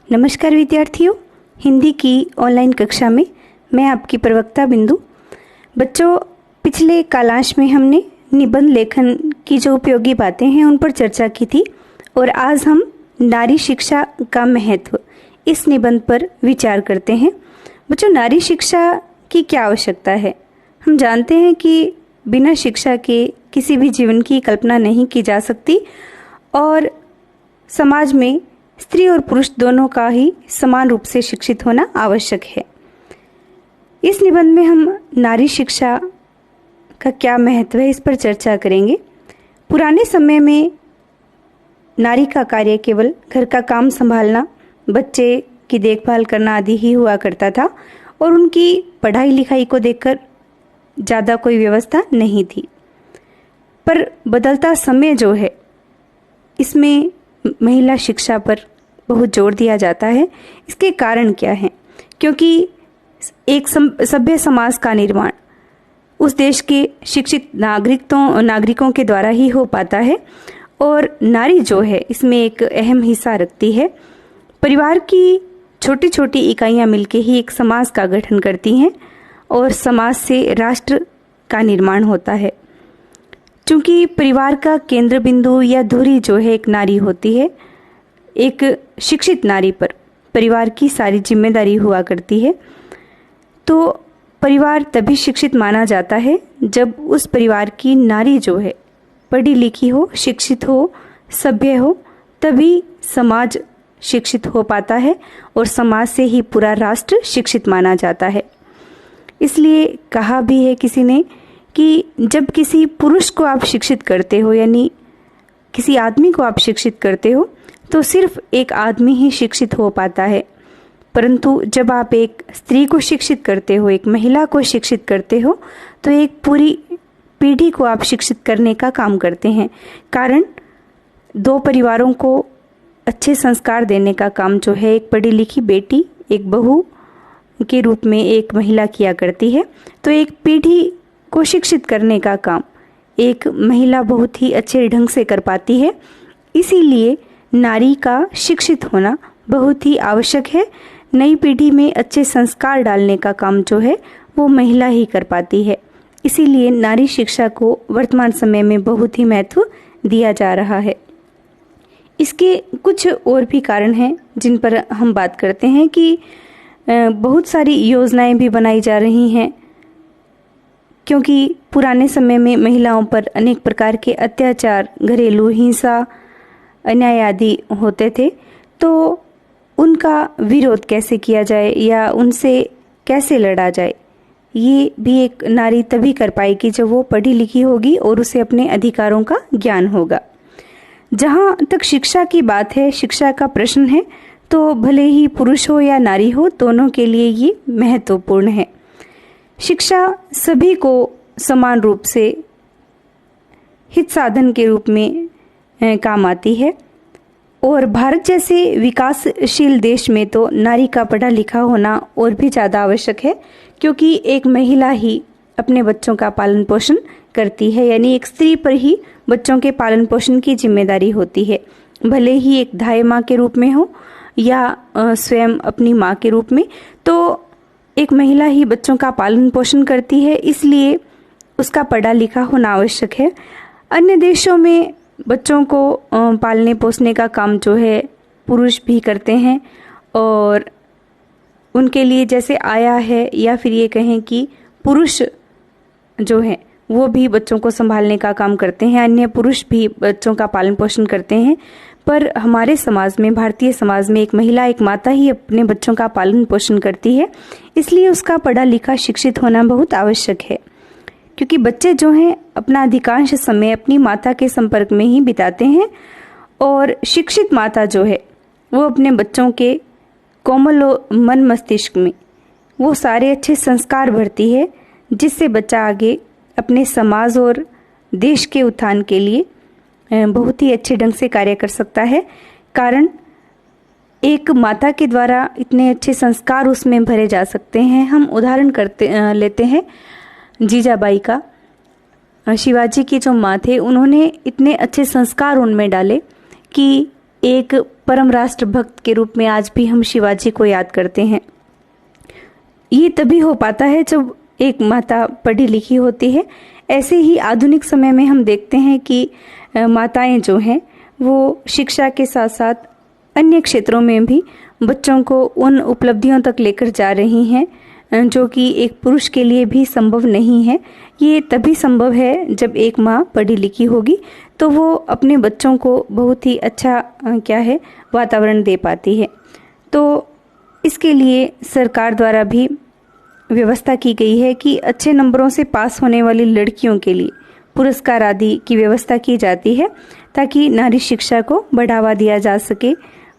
नमस्कार विद्यार्थियों, हिंदी की ऑनलाइन कक्षा में मैं आपकी प्रवक्ता बिंदु। बच्चों, पिछले कालांश में हमने निबंध लेखन की जो उपयोगी बातें हैं उन पर चर्चा की थी और आज हम नारी शिक्षा का महत्व इस निबंध पर विचार करते हैं। बच्चों, नारी शिक्षा की क्या आवश्यकता है? हम जानते हैं कि बिना शिक्षा के किसी भी जीवन की कल्पना नहीं की जा सकती और समाज में स्त्री और पुरुष दोनों का ही समान रूप से शिक्षित होना आवश्यक है। इस निबंध में हम नारी शिक्षा का क्या महत्व है इस पर चर्चा करेंगे। पुराने समय में नारी का कार्य केवल घर का काम संभालना, बच्चे की देखभाल करना आदि ही हुआ करता था और उनकी पढ़ाई लिखाई को देखकर ज़्यादा कोई व्यवस्था नहीं थी। पर बदलता समय जो है इसमें महिला शिक्षा पर बहुत जोर दिया जाता है। इसके कारण क्या है? क्योंकि एक सभ्य समाज का निर्माण उस देश के शिक्षित नागरिकों के द्वारा ही हो पाता है और नारी जो है इसमें एक अहम हिस्सा रखती है। परिवार की छोटी छोटी इकाइयां मिलकर ही एक समाज का गठन करती हैं और समाज से राष्ट्र का निर्माण होता है। चूंकि परिवार का केंद्र बिंदु या धुरी जो है एक नारी होती है, एक शिक्षित नारी पर परिवार की सारी जिम्मेदारी हुआ करती है। तो परिवार तभी शिक्षित माना जाता है जब उस परिवार की नारी जो है पढ़ी लिखी हो, शिक्षित हो, सभ्य हो, तभी समाज शिक्षित हो पाता है और समाज से ही पूरा राष्ट्र शिक्षित माना जाता है। इसलिए कहा भी है किसी ने कि जब किसी पुरुष को आप शिक्षित करते हो, यानी किसी आदमी को आप शिक्षित करते हो, तो सिर्फ एक आदमी ही शिक्षित हो पाता है। परंतु जब आप एक स्त्री को शिक्षित करते हो, एक महिला को शिक्षित करते हो, तो एक पूरी पीढ़ी को आप शिक्षित करने का काम करते हैं। कारण दो परिवारों को अच्छे संस्कार देने का काम जो है एक पढ़ी लिखी बेटी, एक बहू के रूप में एक महिला किया करती है। तो एक पीढ़ी को शिक्षित करने का काम एक महिला बहुत ही अच्छे ढंग से कर पाती है। इसीलिए नारी का शिक्षित होना बहुत ही आवश्यक है। नई पीढ़ी में अच्छे संस्कार डालने का काम जो है वो महिला ही कर पाती है। इसीलिए नारी शिक्षा को वर्तमान समय में बहुत ही महत्व दिया जा रहा है। इसके कुछ और भी कारण हैं जिन पर हम बात करते हैं कि बहुत सारी योजनाएं भी बनाई जा रही हैं, क्योंकि पुराने समय में महिलाओं पर अनेक प्रकार के अत्याचार, घरेलू हिंसा, अन्याय आदि होते थे। तो उनका विरोध कैसे किया जाए या उनसे कैसे लड़ा जाए, ये भी एक नारी तभी कर पाएगी जब वो पढ़ी लिखी होगी और उसे अपने अधिकारों का ज्ञान होगा। जहाँ तक शिक्षा की बात है, शिक्षा का प्रश्न है, तो भले ही पुरुष हो या नारी हो, दोनों के लिए ये महत्वपूर्ण है। शिक्षा सभी को समान रूप से हित साधन के रूप में काम आती है और भारत जैसे विकासशील देश में तो नारी का पढ़ा लिखा होना और भी ज़्यादा आवश्यक है, क्योंकि एक महिला ही अपने बच्चों का पालन पोषण करती है, यानी एक स्त्री पर ही बच्चों के पालन पोषण की जिम्मेदारी होती है। भले ही एक दाई माँ के रूप में हो या स्वयं अपनी माँ के रूप में, तो एक महिला ही बच्चों का पालन पोषण करती है, इसलिए उसका पढ़ा लिखा होना आवश्यक है। अन्य देशों में बच्चों को पालने पोसने का काम जो है पुरुष भी करते हैं और उनके लिए जैसे आया है, या फिर ये कहें कि पुरुष जो है वो भी बच्चों को संभालने का काम करते हैं, अन्य पुरुष भी बच्चों का पालन पोषण करते हैं। पर हमारे समाज में, भारतीय समाज में, एक महिला, एक माता ही अपने बच्चों का पालन पोषण करती है। इसलिए उसका पढ़ा लिखा शिक्षित होना बहुत आवश्यक है, क्योंकि बच्चे जो हैं अपना अधिकांश समय अपनी माता के संपर्क में ही बिताते हैं और शिक्षित माता जो है वो अपने बच्चों के कोमल मन मस्तिष्क में वो सारे अच्छे संस्कार भरती है, जिससे बच्चा आगे अपने समाज और देश के उत्थान के लिए बहुत ही अच्छे ढंग से कार्य कर सकता है। कारण एक माता के द्वारा इतने अच्छे संस्कार उसमें भरे जा सकते हैं। हम उदाहरण लेते हैं जीजाबाई का। शिवाजी की जो माँ थे, उन्होंने इतने अच्छे संस्कार उनमें डाले कि एक परम राष्ट्रभक्त के रूप में आज भी हम शिवाजी को याद करते हैं। ये तभी हो पाता है जब एक माता पढ़ी लिखी होती है। ऐसे ही आधुनिक समय में हम देखते हैं कि माताएं जो हैं वो शिक्षा के साथ साथ अन्य क्षेत्रों में भी बच्चों को उन उपलब्धियों तक लेकर जा रही हैं जो कि एक पुरुष के लिए भी संभव नहीं है। ये तभी संभव है जब एक माँ पढ़ी लिखी होगी, तो वो अपने बच्चों को बहुत ही अच्छा वातावरण दे पाती है। तो इसके लिए सरकार द्वारा भी व्यवस्था की गई है कि अच्छे नंबरों से पास होने वाली लड़कियों के लिए पुरस्कार आदि की व्यवस्था की जाती है, ताकि नारी शिक्षा को बढ़ावा दिया जा सके।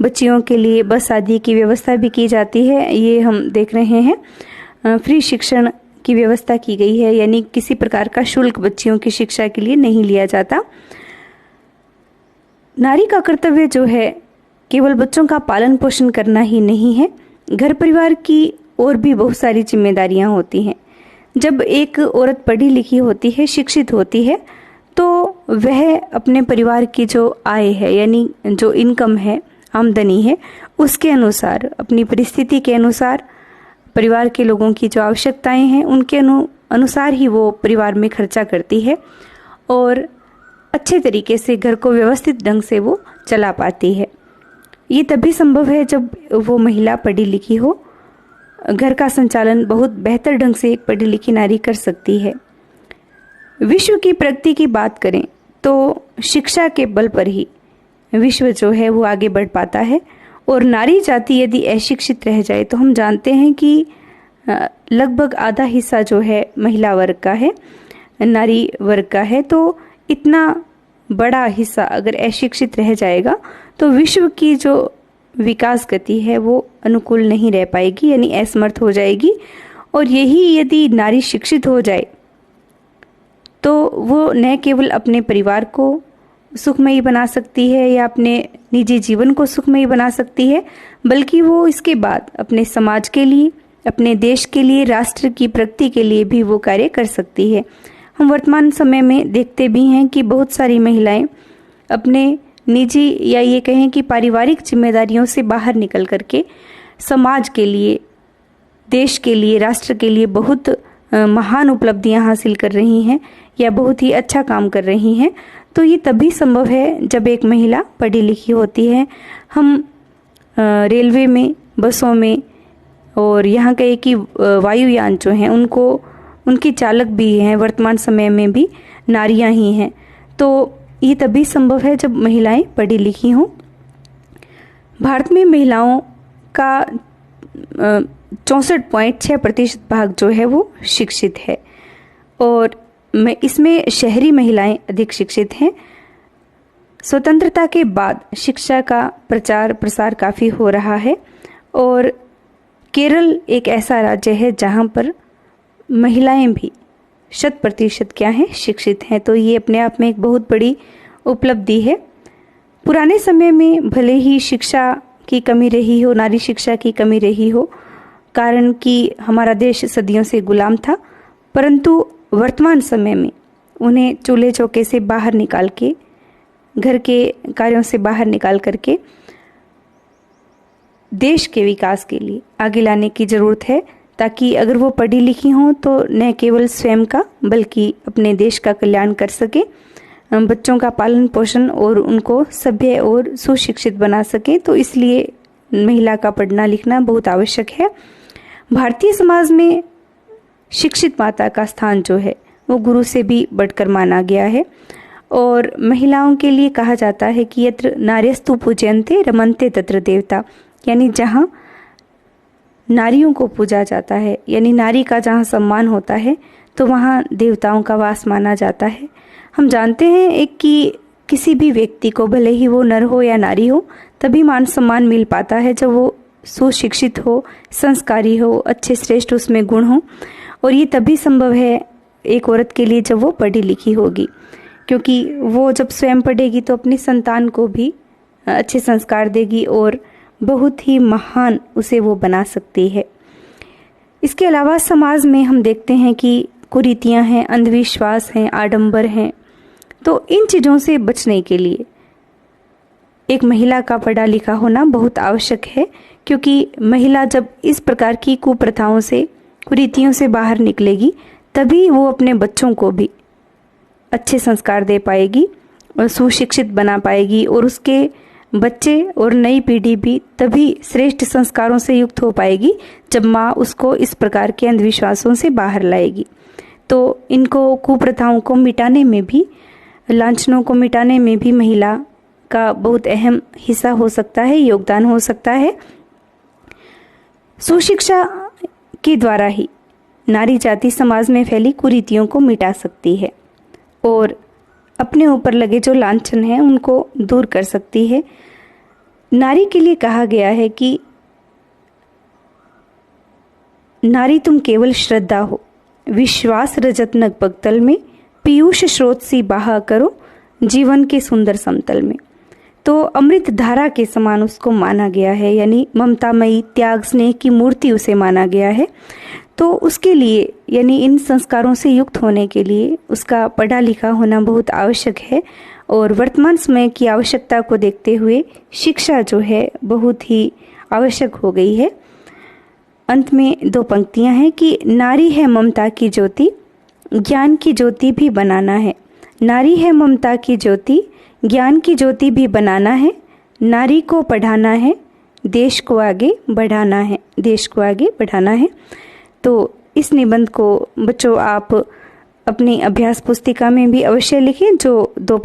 बच्चियों के लिए बस आदि की व्यवस्था भी की जाती है, ये हम देख रहे हैं। फ्री शिक्षण की व्यवस्था की गई है, यानी किसी प्रकार का शुल्क बच्चियों की शिक्षा के लिए नहीं लिया जाता। नारी का कर्तव्य जो है केवल बच्चों का पालन पोषण करना ही नहीं है, घर परिवार की और भी बहुत सारी जिम्मेदारियां होती हैं। जब एक औरत पढ़ी लिखी होती है, शिक्षित होती है, तो वह अपने परिवार की जो आय है, यानी जो इनकम है, आमदनी है, उसके अनुसार, अपनी परिस्थिति के अनुसार, परिवार के लोगों की जो आवश्यकताएं हैं उनके अनुसार ही वो परिवार में खर्चा करती है और अच्छे तरीके से घर को व्यवस्थित ढंग से वो चला पाती है। ये तभी संभव है जब वो महिला पढ़ी लिखी हो। घर का संचालन बहुत बेहतर ढंग से एक पढ़ी लिखी नारी कर सकती है। विश्व की प्रगति की बात करें तो शिक्षा के बल पर ही विश्व जो है वो आगे बढ़ पाता है। और नारी जाति यदि अशिक्षित रह जाए तो हम जानते हैं कि लगभग आधा हिस्सा जो है महिला वर्ग का है, नारी वर्ग का है। तो इतना बड़ा हिस्सा अगर अशिक्षित रह जाएगा तो विश्व की जो विकास गति है वो अनुकूल नहीं रह पाएगी, यानी असमर्थ हो जाएगी। और यही यदि नारी शिक्षित हो जाए तो वो न केवल अपने परिवार को सुखमयी बना सकती है या अपने निजी जीवन को सुखमयी बना सकती है, बल्कि वो इसके बाद अपने समाज के लिए, अपने देश के लिए, राष्ट्र की प्रगति के लिए भी वो कार्य कर सकती है। हम वर्तमान समय में देखते भी हैं कि बहुत सारी महिलाएं अपने निजी या ये कहें कि पारिवारिक जिम्मेदारियों से बाहर निकल करके समाज के लिए, देश के लिए, राष्ट्र के लिए बहुत महान उपलब्धियां हासिल कर रही हैं या बहुत ही अच्छा काम कर रही हैं। तो ये तभी संभव है जब एक महिला पढ़ी लिखी होती है। हम रेलवे में, बसों में और यहाँ कहे कि वायुयान जो हैं उनकी चालक भी हैं, वर्तमान समय में भी नारियां ही हैं। तो ये तभी संभव है जब महिलाएं पढ़ी लिखी हों। भारत में महिलाओं का 64.6% भाग जो है वो शिक्षित है और इसमें शहरी महिलाएं अधिक शिक्षित हैं। स्वतंत्रता के बाद शिक्षा का प्रचार प्रसार काफ़ी हो रहा है और केरल एक ऐसा राज्य है जहां पर महिलाएं भी 100% शिक्षित हैं। तो ये अपने आप में एक बहुत बड़ी उपलब्धि है। पुराने समय में भले ही शिक्षा की कमी रही हो, नारी शिक्षा की कमी रही हो, कारण कि हमारा देश सदियों से गुलाम था, परंतु वर्तमान समय में उन्हें चूल्हे चौके से बाहर निकाल के, घर के कार्यों से बाहर निकाल करके देश के विकास के लिए आगे लाने की ज़रूरत है, ताकि अगर वो पढ़ी लिखी हों तो न केवल स्वयं का बल्कि अपने देश का कल्याण कर सके, बच्चों का पालन पोषण और उनको सभ्य और सुशिक्षित बना सके। तो इसलिए महिला का पढ़ना लिखना बहुत आवश्यक है। भारतीय समाज में शिक्षित माता का स्थान जो है वो गुरु से भी बढ़कर माना गया है और महिलाओं के लिए कहा जाता है कि यत्र नार्यस्तु पूज्यन्ते रमन्ते तत्र देवता, यानी जहाँ नारियों को पूजा जाता है, यानी नारी का जहाँ सम्मान होता है तो वहाँ देवताओं का वास माना जाता है। हम जानते हैं कि किसी भी व्यक्ति को, भले ही वो नर हो या नारी हो, तभी मान सम्मान मिल पाता है जब वो सुशिक्षित हो, संस्कारी हो, अच्छे श्रेष्ठ उसमें गुण हो। और ये तभी संभव है एक औरत के लिए जब वो पढ़ी लिखी होगी, क्योंकि वो जब स्वयं पढ़ेगी तो अपनी संतान को भी अच्छे संस्कार देगी और बहुत ही महान उसे वो बना सकती है। इसके अलावा समाज में हम देखते हैं कि कुरीतियाँ हैं, अंधविश्वास हैं, आडंबर हैं। तो इन चीज़ों से बचने के लिए एक महिला का पढ़ा लिखा होना बहुत आवश्यक है, क्योंकि महिला जब इस प्रकार की कुप्रथाओं से, कुरीतियों से बाहर निकलेगी तभी वो अपने बच्चों को भी अच्छे संस्कार दे पाएगी और सुशिक्षित बना पाएगी, और उसके बच्चे और नई पीढ़ी भी तभी श्रेष्ठ संस्कारों से युक्त हो पाएगी जब माँ उसको इस प्रकार के अंधविश्वासों से बाहर लाएगी। तो इनको कुप्रथाओं को मिटाने में भी, लांछनों को मिटाने में भी महिला का बहुत अहम हिस्सा हो सकता है, योगदान हो सकता है। सुशिक्षा के द्वारा ही नारी जाति समाज में फैली कुरीतियों को मिटा सकती है और अपने ऊपर लगे जो लांछन हैं उनको दूर कर सकती है। नारी के लिए कहा गया है कि नारी तुम केवल श्रद्धा हो, विश्वास रजत नग पगतल में, पीयूष स्रोत सी बहा करो जीवन के सुंदर समतल में। तो अमृत धारा के समान उसको माना गया है, यानी ममतामयी त्याग स्नेह की मूर्ति उसे माना गया है। तो उसके लिए, यानी इन संस्कारों से युक्त होने के लिए उसका पढ़ा लिखा होना बहुत आवश्यक है, और वर्तमान समय की आवश्यकता को देखते हुए शिक्षा जो है बहुत ही आवश्यक हो गई है। अंत में 2 पंक्तियां हैं कि नारी है ममता की ज्योति, ज्ञान की ज्योति भी बनाना है। नारी है ममता की ज्योति, ज्ञान की ज्योति भी बनाना है। नारी को पढ़ाना है, देश को आगे बढ़ाना है, देश को आगे बढ़ाना है। तो इस निबंध को बच्चों आप अपनी अभ्यास पुस्तिका में भी अवश्य लिखें, जो 2